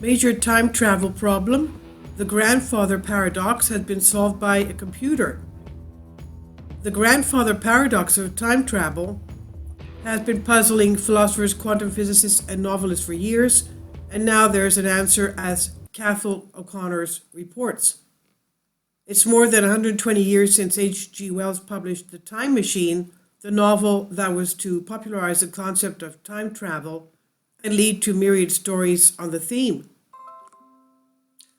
Major time travel problem. The grandfather paradox has been solved by a computer. The grandfather paradox of time travel has been puzzling philosophers, quantum physicists, and novelists for years, and now there's an answer as Cathal O'Connor's reports. It's more than 120 years since H.G. Wells published The Time Machine, the novel that was to popularize the concept of time travel and lead to myriad stories on the theme.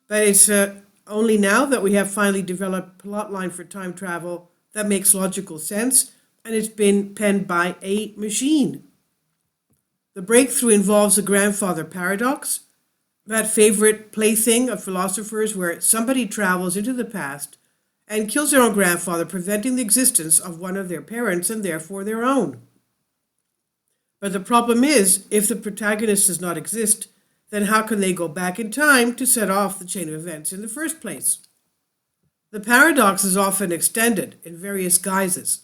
But it's only now that we have finally developed a plotline for time travel that makes logical sense, and it's been penned by a machine. The breakthrough involves the grandfather paradox, that favorite plaything of philosophers where somebody travels into the past and kills their own grandfather, preventing the existence of one of their parents and therefore their own. But the problem is, if the protagonist does not exist, then how can they go back in time to set off the chain of events in the first place? The paradox is often extended in various guises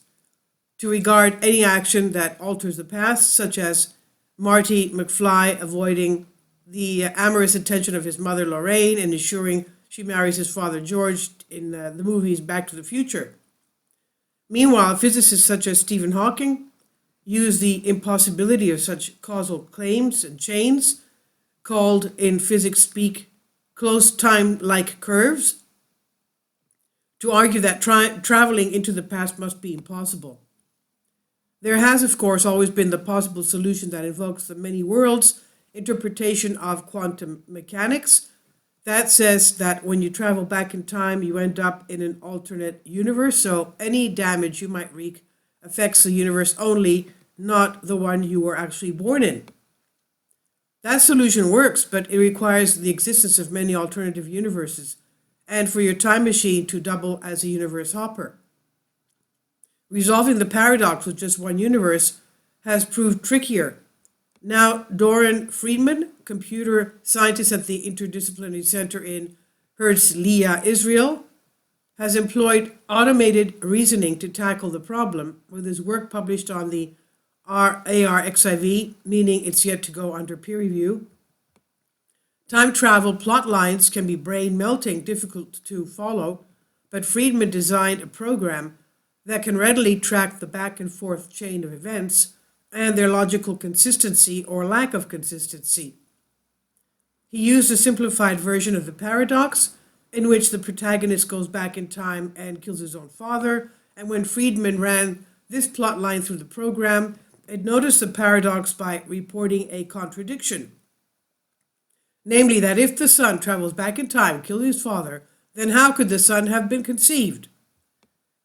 to regard any action that alters the past, such as Marty McFly avoiding the amorous attention of his mother Lorraine and ensuring she marries his father George in the movies Back to the Future. Meanwhile, physicists such as Stephen Hawking use the impossibility of such causal claims and chains, called in physics speak close time-like curves, to argue that traveling into the past must be impossible. There has, of course, always been the possible solution that invokes the many worlds interpretation of quantum mechanics. That says that when you travel back in time, you end up in an alternate universe, so any damage you might wreak affects the universe only, not the one you were actually born in. That solution works, but it requires the existence of many alternative universes, and for your time machine to double as a universe hopper. Resolving the paradox with just one universe has proved trickier. Now, Doran Friedman, computer scientist at the Interdisciplinary Center in Herzliya, Israel, has employed automated reasoning to tackle the problem, with his work published on the ARXIV, meaning it's yet to go under peer review. Time travel plot lines can be brain-melting, difficult to follow, but Friedman designed a program that can readily track the back and forth chain of events and their logical consistency or lack of consistency. He used a simplified version of the paradox, in which the protagonist goes back in time and kills his own father, and when Friedman ran this plot line through the program, it noticed the paradox by reporting a contradiction. Namely, that if the son travels back in time, killing his father, then how could the son have been conceived?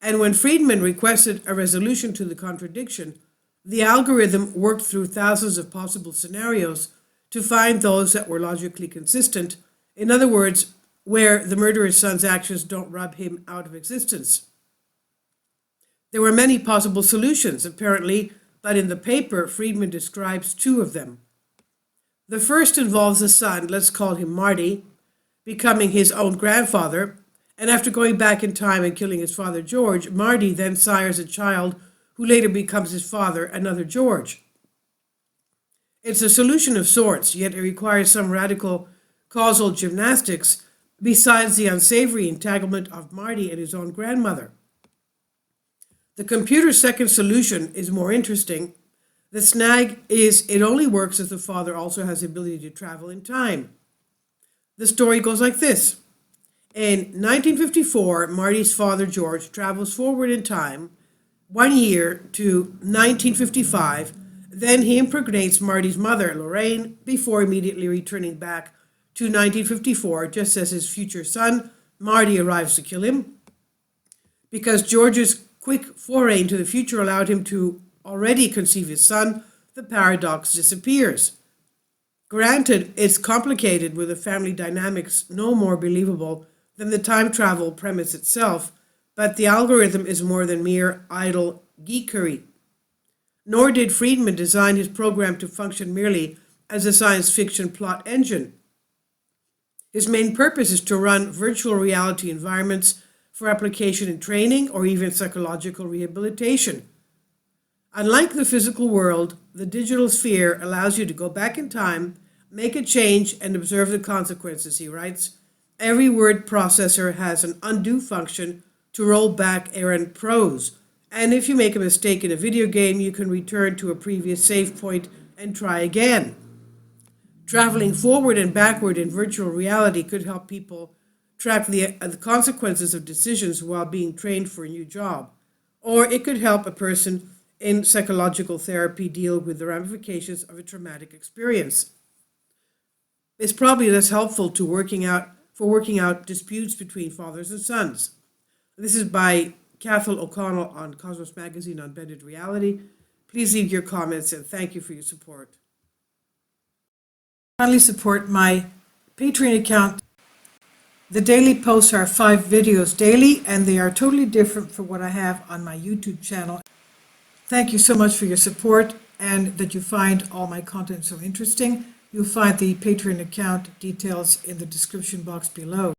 And when Friedman requested a resolution to the contradiction, the algorithm worked through thousands of possible scenarios to find those that were logically consistent. In other words, where the murderer's son's actions don't rub him out of existence. There were many possible solutions, apparently, but in the paper, Friedman describes two of them. The first involves the son, let's call him Marty, becoming his own grandfather, and after going back in time and killing his father George, Marty then sires a child who later becomes his father, another George. It's a solution of sorts, yet it requires some radical causal gymnastics besides the unsavory entanglement of Marty and his own grandmother. The computer's second solution is more interesting. The snag is it only works if the father also has the ability to travel in time. The story goes like this. In 1954, Marty's father George travels forward in time 1 year to 1955. Then he impregnates Marty's mother, Lorraine, before immediately returning back to 1954, just as his future son, Marty, arrives to kill him. Because George's quick foray into the future allowed him to already conceive his son, the paradox disappears. Granted, it's complicated with the family dynamics no more believable than the time travel premise itself, but the algorithm is more than mere idle geekery. Nor did Friedman design his program to function merely as a science fiction plot engine. His main purpose is to run virtual reality environments for application in training or even psychological rehabilitation. Unlike the physical world, the digital sphere allows you to go back in time, Make a change and observe the consequences, he writes. Every word processor has an undo function to roll back errant prose. And if you make a mistake in a video game, you can return to a previous save point and try again. Traveling forward and backward in virtual reality could help people track the consequences of decisions while being trained for a new job. Or it could help a person in psychological therapy deal with the ramifications of a traumatic experience. It's probably less helpful to working out disputes between fathers and sons. This is by Cathal O'Connell on Cosmos Magazine on Bended Reality. Please leave your comments and thank you for your support. Kindly support my Patreon account. The daily posts are 5 videos daily, and they are totally different from what I have on my YouTube channel. Thank you so much for your support and that you find all my content so interesting. You'll find the Patreon account details in the description box below.